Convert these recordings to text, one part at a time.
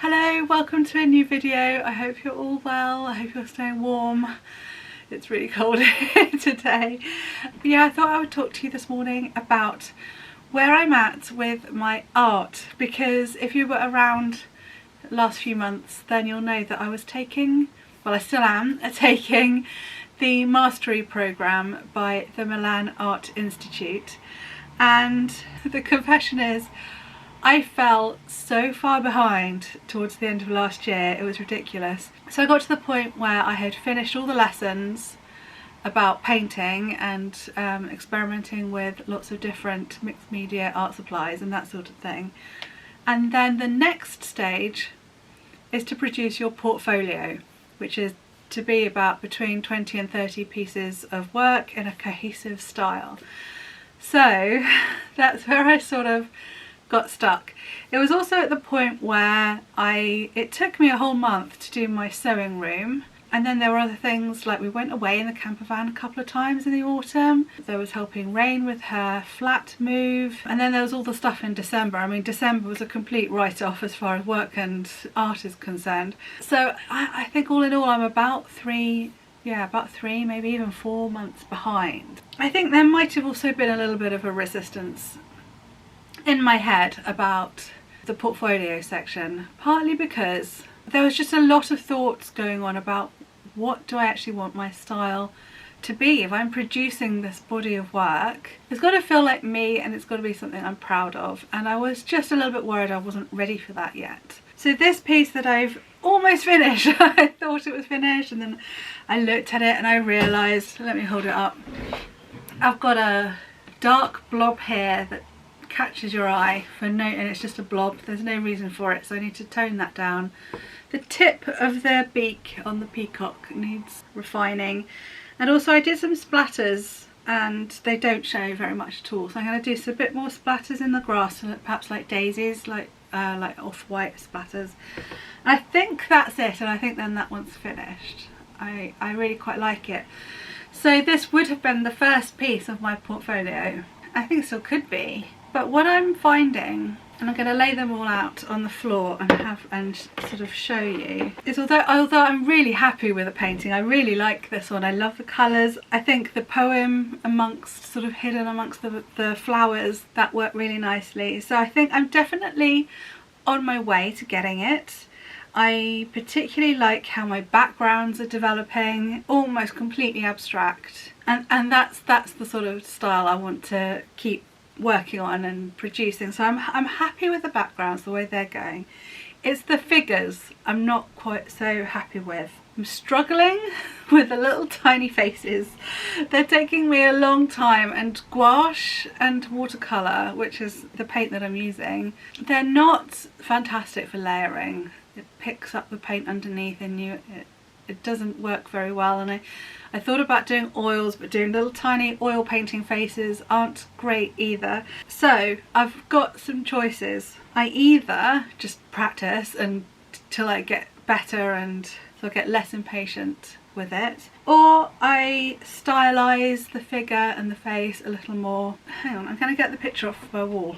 Hello, welcome to a new video. I hope you're all well. I hope you're staying warm. It's really cold here today. But yeah, I thought I would talk to you this morning about where I'm at with my art, because if you were around the last few months then you'll know that I was taking, well I still am, taking the mastery programme by the Milan Art Institute, and the confession is I fell so far behind towards the end of last year, it was ridiculous. So I got to the point where I had finished all the lessons about painting and experimenting with lots of different mixed media art supplies and that sort of thing. And then the next stage is to produce your portfolio, which is to be about between 20 and 30 pieces of work in a cohesive style. So that's where I sort of got stuck. It was also at the point where it took me a whole month to do my sewing room, and then there were other things like we went away in the camper van a couple of times in the autumn. There was helping Rain with her flat move, and then there was all the stuff in December. I mean, December was a complete write-off as far as work and art is concerned. So I think all in all I'm about three, maybe even 4 months behind. I think there might have also been a little bit of a resistance in my head about the portfolio section, partly because there was just a lot of thoughts going on about what do I actually want my style to be. If I'm producing this body of work, it's got to feel like me and it's got to be something I'm proud of, and I was just a little bit worried I wasn't ready for that yet. So this piece that I've almost finished, I thought it was finished and then I looked at it and I realised, let me hold it up, I've got a dark blob here that catches your eye and it's just a blob, there's no reason for it, so I need to tone that down. The tip of the beak on the peacock needs refining, and also I did some splatters and they don't show very much at all, so I'm going to do a bit more splatters in the grass, perhaps like daisies, like off-white splatters. I think that's it, and I think then that one's finished. I really quite like it. So this would have been the first piece of my portfolio. I think it still could be. But what I'm finding, and I'm going to lay them all out on the floor and sort of show you, is although I'm really happy with the painting, I really like this one, I love the colours, I think the poem sort of hidden amongst the flowers, that worked really nicely. So I think I'm definitely on my way to getting it. I particularly like how my backgrounds are developing, almost completely abstract, and that's the sort of style I want to keep working on and producing. So I'm happy with the backgrounds, the way they're going. It's the figures I'm not quite so happy with. I'm struggling with the little tiny faces. They're taking me a long time, and gouache and watercolour, which is the paint that I'm using, they're not fantastic for layering. It picks up the paint underneath and it doesn't work very well, and I thought about doing oils, but doing little tiny oil painting faces aren't great either. So I've got some choices. I either just practice until I get better and so I get less impatient with it, or I stylise the figure and the face a little more. Hang on, I'm going to get the picture off my wall.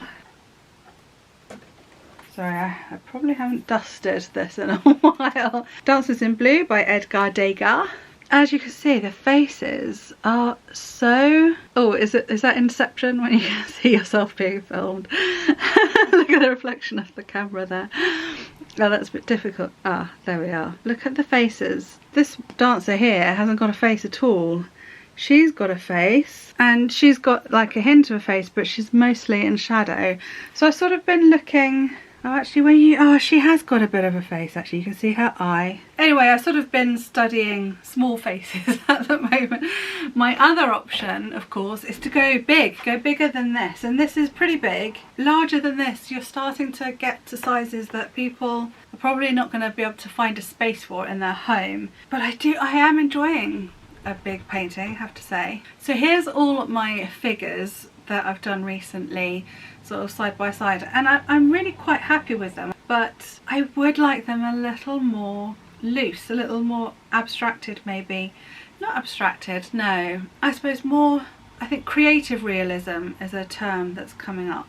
Sorry, I probably haven't dusted this in a while. Dances in Blue by Edgar Degas. As you can see, the faces are so... Oh, is that Inception when you see yourself being filmed? Look at the reflection of the camera there. Oh, that's a bit difficult. Ah, there we are. Look at the faces. This dancer here hasn't got a face at all. She's got a face, and she's got like a hint of a face, but she's mostly in shadow. So I've sort of been looking... Oh, actually, she has got a bit of a face, actually. You can see her eye. Anyway, I've sort of been studying small faces at the moment. My other option, of course, is to go bigger than this. And this is pretty big. Larger than this, you're starting to get to sizes that people are probably not going to be able to find a space for in their home. But I am enjoying a big painting, I have to say. So here's all my figures that I've done recently, sort of side by side, and I'm really quite happy with them, but I would like them a little more loose, a little more abstracted maybe. Not abstracted, no. I suppose more, I think creative realism is a term that's coming up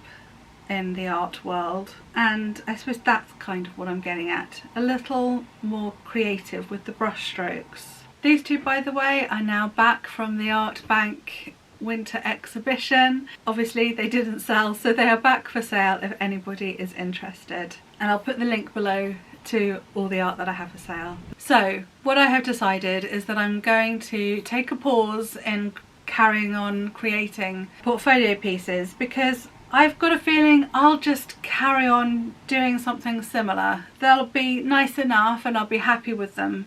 in the art world, and I suppose that's kind of what I'm getting at. A little more creative with the brush strokes. These two, by the way, are now back from the Art Bank winter exhibition. Obviously they didn't sell, so they are back for sale if anybody is interested, and I'll put the link below to all the art that I have for sale. So what I have decided is that I'm going to take a pause in carrying on creating portfolio pieces, because I've got a feeling I'll just carry on doing something similar. They'll be nice enough and I'll be happy with them,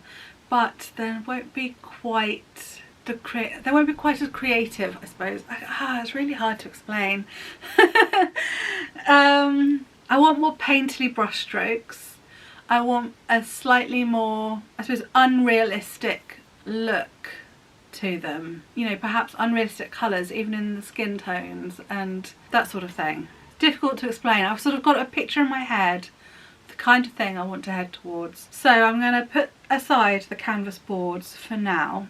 but they won't be quite they won't be quite as creative, I suppose. It's really hard to explain. I want more painterly brush strokes. I want a slightly more, I suppose, unrealistic look to them. You know, perhaps unrealistic colours even in the skin tones and that sort of thing. Difficult to explain. I've sort of got a picture in my head, the kind of thing I want to head towards. So I'm going to put aside the canvas boards for now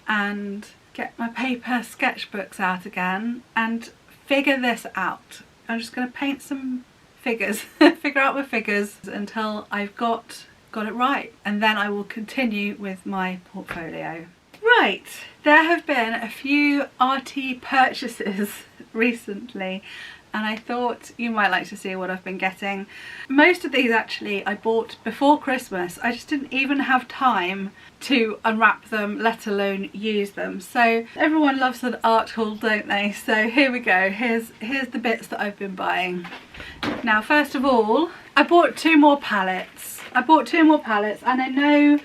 and get my paper sketchbooks out again and figure this out. I'm just going to paint some figures, figure out my figures until I've got it right, and then I will continue with my portfolio. Right, there have been a few arty purchases recently, and I thought you might like to see what I've been getting. Most of these actually I bought before Christmas. I just didn't even have time to unwrap them, let alone use them. So everyone loves an art haul, don't they? So here we go. Here's the bits that I've been buying. Now, first of all, I bought two more palettes. And I know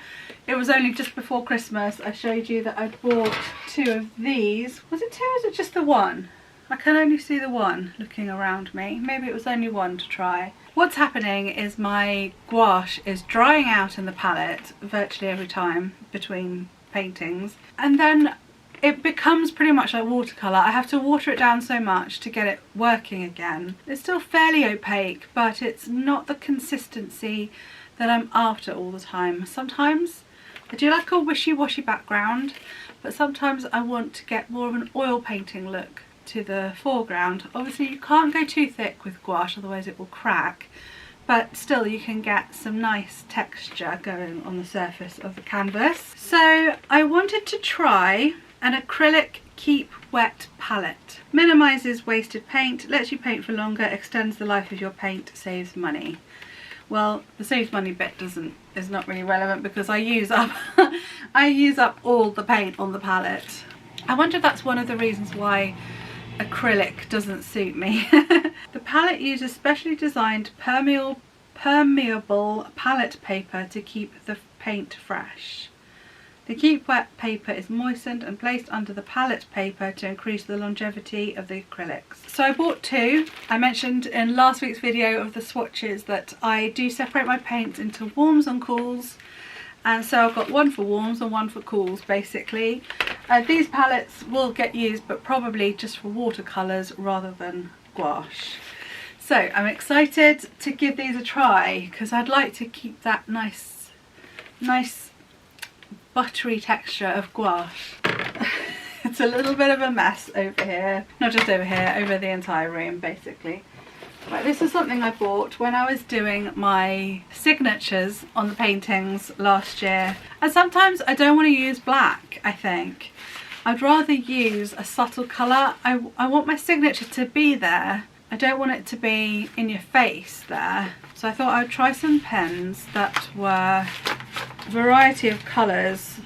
it was only just before Christmas I showed you that I'd bought two of these. Was it two or was it just the one? I can only see the one looking around me. Maybe it was only one to try. What's happening is my gouache is drying out in the palette virtually every time between paintings, and then it becomes pretty much like watercolour. I have to water it down so much to get it working again. It's still fairly opaque, but it's not the consistency that I'm after all the time. Sometimes I do like a wishy-washy background, but sometimes I want to get more of an oil painting look to the foreground. Obviously you can't go too thick with gouache, otherwise it will crack, but still you can get some nice texture going on the surface of the canvas. So I wanted to try an acrylic keep wet palette. Minimises wasted paint, lets you paint for longer, extends the life of your paint, saves money. Well, the saves money bit is not really relevant because I use up I use up all the paint on the palette. I wonder if that's one of the reasons why acrylic doesn't suit me. The palette uses specially designed permeable palette paper to keep the paint fresh. The keep wet paper is moistened and placed under the palette paper to increase the longevity of the acrylics. So I bought two. I mentioned in last week's video of the swatches that I do separate my paints into warms and cools, and so I've got one for warms and one for cools basically. These palettes will get used, but probably just for watercolours rather than gouache. So I'm excited to give these a try because I'd like to keep that nice buttery texture of gouache. It's a little bit of a mess over here, not just over here, over the entire room basically. Right, this is something I bought when I was doing my signatures on the paintings last year, and sometimes I don't want to use black. I think I'd rather use a subtle colour. I want my signature to be there. I don't want it to be in your face there. So I thought I'd try some pens that were a variety of colours.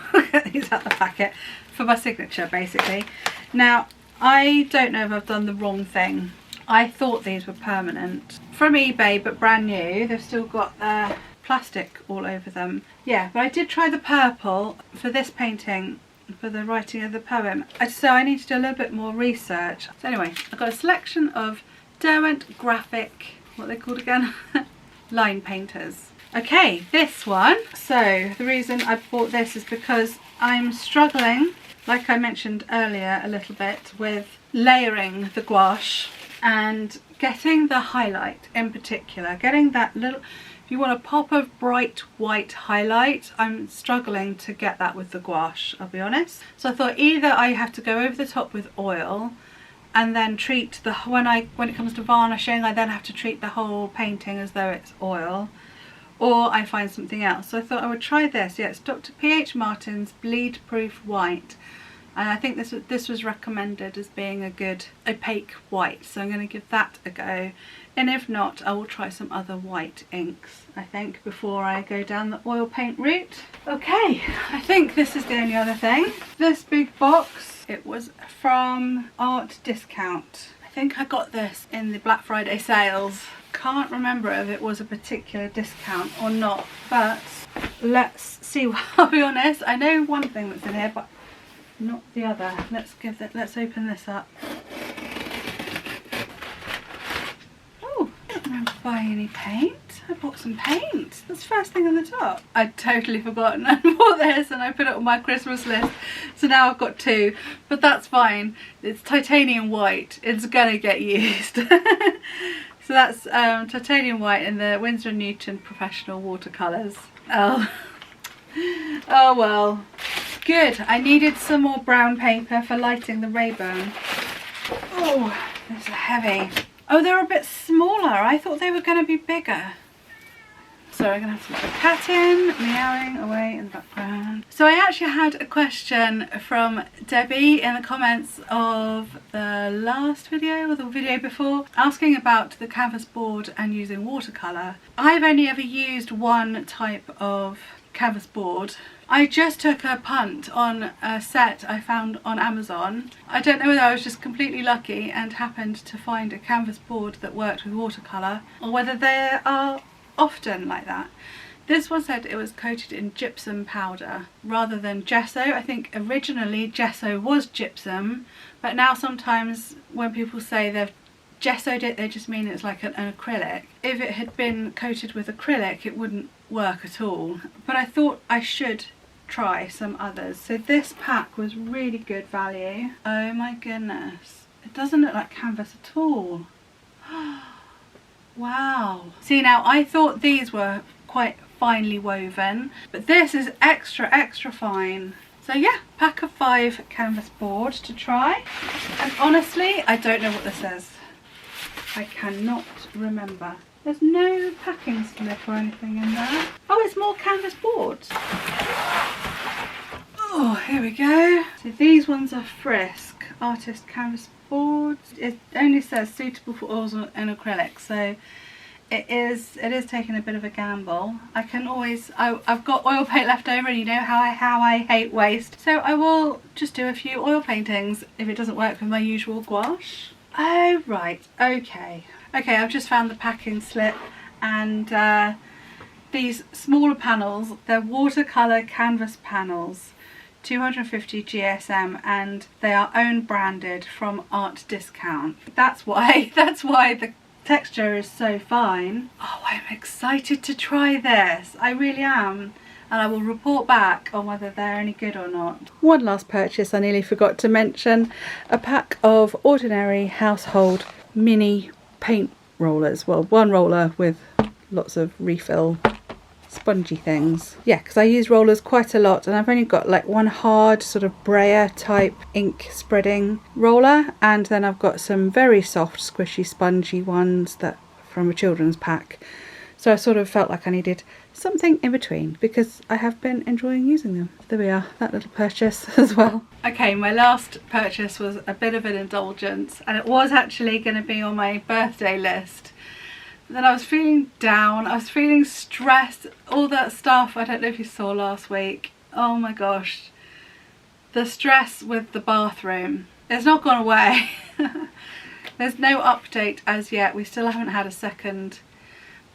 These out the packet for my signature basically. Now I don't know if I've done the wrong thing. I thought these were permanent from eBay, but brand new. They've still got their plastic all over them. Yeah, but I did try the purple for this painting for the writing of the poem, so I need to do a little bit more research. So anyway, I've got a selection of Derwent graphic, what are they called again? Line painters. Okay, this one. So the reason I bought this is because I'm struggling, like I mentioned earlier a little bit, with layering the gouache and getting the highlight in particular, getting that little, if you want a pop of bright white highlight, I'm struggling to get that with the gouache, I'll be honest. So I thought either I have to go over the top with oil and then treat the, when it comes to varnishing, I then have to treat the whole painting as though it's oil, or I find something else. So I thought I would try this. Yeah, it's Dr. P.H. Martin's Bleed Proof White, and I think this was recommended as being a good opaque white, so I'm going to give that a go. And if not, I will try some other white inks, I think, before I go down the oil paint route. Okay, I think this is the only other thing. This big box, it was from Art Discount. I think I got this in the Black Friday sales. Can't remember if it was a particular discount or not, but let's see. I'll be honest, I know one thing that's in here, but not the other. Let's open this up. Oh, I don't remember buying any paint. I bought some paint. That's the first thing on the top. I'd totally forgotten I bought this, and I put it on my Christmas list. So now I've got two, but that's fine. It's titanium white. It's gonna get used. So that's titanium white in the Winsor & Newton Professional Watercolours. Oh. Oh well. Good. I needed some more brown paper for lighting the Rayburn. Oh, these are heavy. Oh, they're a bit smaller. I thought they were going to be bigger. So I'm going to have to let the cat in, meowing away in the background. So I actually had a question from Debbie in the comments of the last video or the video before, asking about the canvas board and using watercolour. I've only ever used one type of canvas board. I just took a punt on a set I found on Amazon. I don't know whether I was just completely lucky and happened to find a canvas board that worked with watercolour, or whether they are often like that. This one said it was coated in gypsum powder rather than gesso. I think originally gesso was gypsum, but now sometimes when people say they've gessoed it, they just mean it's like an acrylic. If it had been coated with acrylic, it wouldn't work at all. But I thought I should try some others. So this pack was really good value. Oh my goodness. It doesn't look like canvas at all. Wow. See, now I thought these were quite finely woven, but this is extra fine. So yeah, pack of 5 canvas board to try. And honestly, I don't know what this is. I cannot remember. There's no packing slip or anything in there. Oh, it's more canvas boards. Oh, here we go. So these ones are Frisk Artist Canvas Boards. It only says suitable for oils and acrylics, so it is taking a bit of a gamble. I can always, I've got oil paint left over, and you know how I hate waste. So I will just do a few oil paintings if it doesn't work with my usual gouache. Oh right, okay. Okay, I've just found the packing slip, and these smaller panels, they're watercolour canvas panels, 250 GSM, and they are own branded from Art Discount. That's why the texture is so fine. Oh, I'm excited to try this. I really am. And I will report back on whether they're any good or not. One last purchase I nearly forgot to mention, a pack of ordinary household mini paint rollers. Well, one roller with lots of refill spongy things. Yeah, because I use rollers quite a lot, and I've only got like one hard sort of brayer type ink spreading roller, and then I've got some very soft squishy spongy ones that from a children's pack. So I sort of felt like I needed something in between because I have been enjoying using them. There we are, that little purchase as well. Okay, my last purchase was a bit of an indulgence, and it was actually going to be on my birthday list. But then I was feeling down, I was feeling stressed, all that stuff I don't know if you saw last week. Oh my gosh. The stress with the bathroom. It's not gone away. There's no update as yet. We still haven't had a second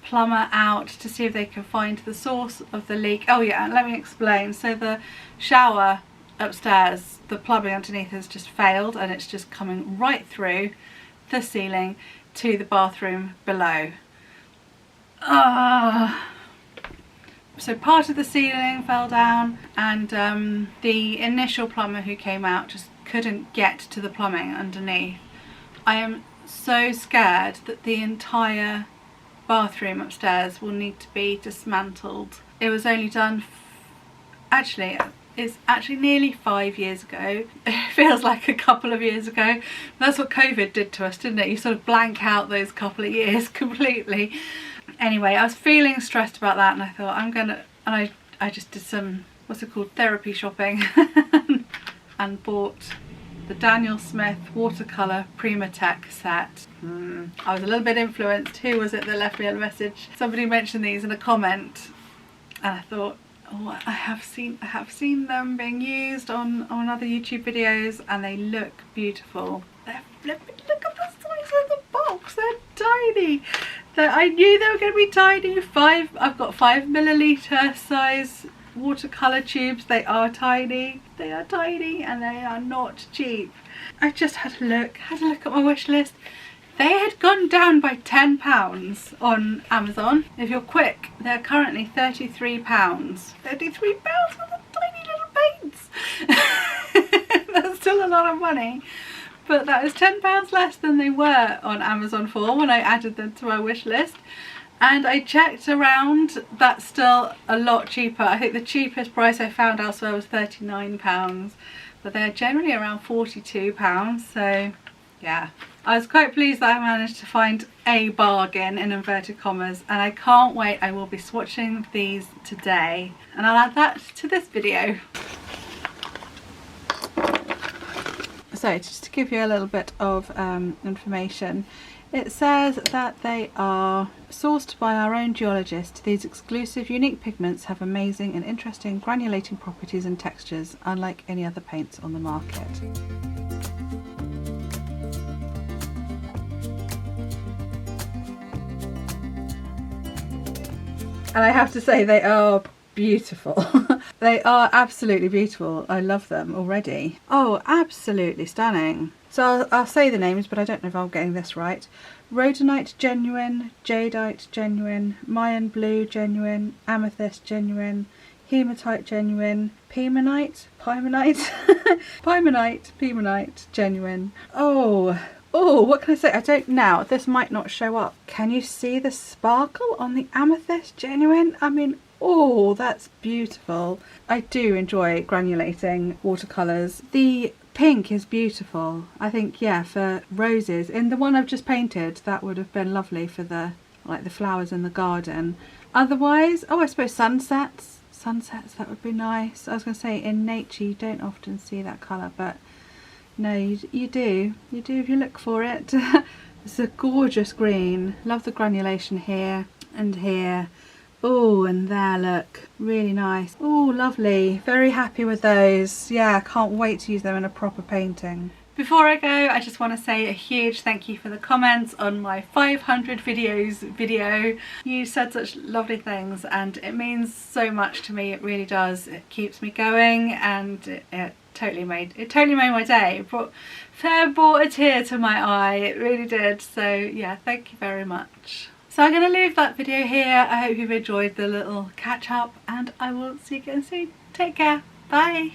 plumber out to see if they can find the source of the leak. Oh yeah, let me explain. So the shower upstairs, the plumbing underneath has just failed, and it's just coming right through the ceiling to the bathroom below. So part of the ceiling fell down, and the initial plumber who came out just couldn't get to the plumbing underneath. I am so scared that the entire bathroom upstairs will need to be dismantled. It was only done, actually is actually nearly 5 years ago. It feels like a couple of years ago. That's what COVID did to us, didn't it? You sort of blank out those couple of years completely. Anyway, I was feeling stressed about that, and I thought I just did some, what's it called, therapy shopping and bought the Daniel Smith watercolour Primatek set. I was a little bit influenced. Who was it that left me a message? Somebody mentioned these in a comment, and I thought, oh, I have seen them being used on other YouTube videos, and they look beautiful. Look at the size of the box. They're tiny. I knew they were going to be tiny. I've got 5ml size watercolour tubes. They are tiny. They are tiny, and they are not cheap. I just had a look at my wish list. They had gone down by £10 on Amazon. If you're quick, they're currently £33. £33 for the tiny little paints. That's still a lot of money. But that is £10 less than they were on Amazon for when I added them to my wish list. And I checked around, that's still a lot cheaper. I think the cheapest price I found elsewhere was £39, but they're generally around £42, so yeah. I was quite pleased that I managed to find a bargain in inverted commas, and I can't wait. I will be swatching these today, and I'll add that to this video. So just to give you a little bit of information, it says that they are sourced by our own geologist. These exclusive, unique pigments have amazing and interesting granulating properties and textures, unlike any other paints on the market. And I have to say, they are beautiful. They are absolutely beautiful. I love them already. Oh, absolutely stunning. So I'll say the names, but I don't know if I'm getting this right. Rhodonite genuine, jadeite genuine, Mayan blue genuine, amethyst genuine, hematite genuine, pimonite genuine. Oh, what can I say? I don't know. This might not show up. Can you see the sparkle on the amethyst genuine? I mean, oh, that's beautiful. I do enjoy granulating watercolours. The pink is beautiful. I think, yeah, for roses. In the one I've just painted, that would have been lovely for the flowers in the garden. Otherwise, oh, I suppose sunsets. Sunsets, that would be nice. I was going to say, in nature you don't often see that colour, but no, you do if you look for it. It's a gorgeous green. Love the granulation here and here. Oh, and there, look, really nice. Oh, lovely. Very happy with those. Yeah, can't wait to use them in a proper painting. Before I go, I just want to say a huge thank you for the comments on my 500 videos video. You said such lovely things, and it means so much to me. It really does. It keeps me going, and it totally made my day. It brought a tear to my eye. It really did. So yeah, thank you very much. So I'm going to leave that video here. I hope you've enjoyed the little catch up, and I will see you again soon. Take care. Bye.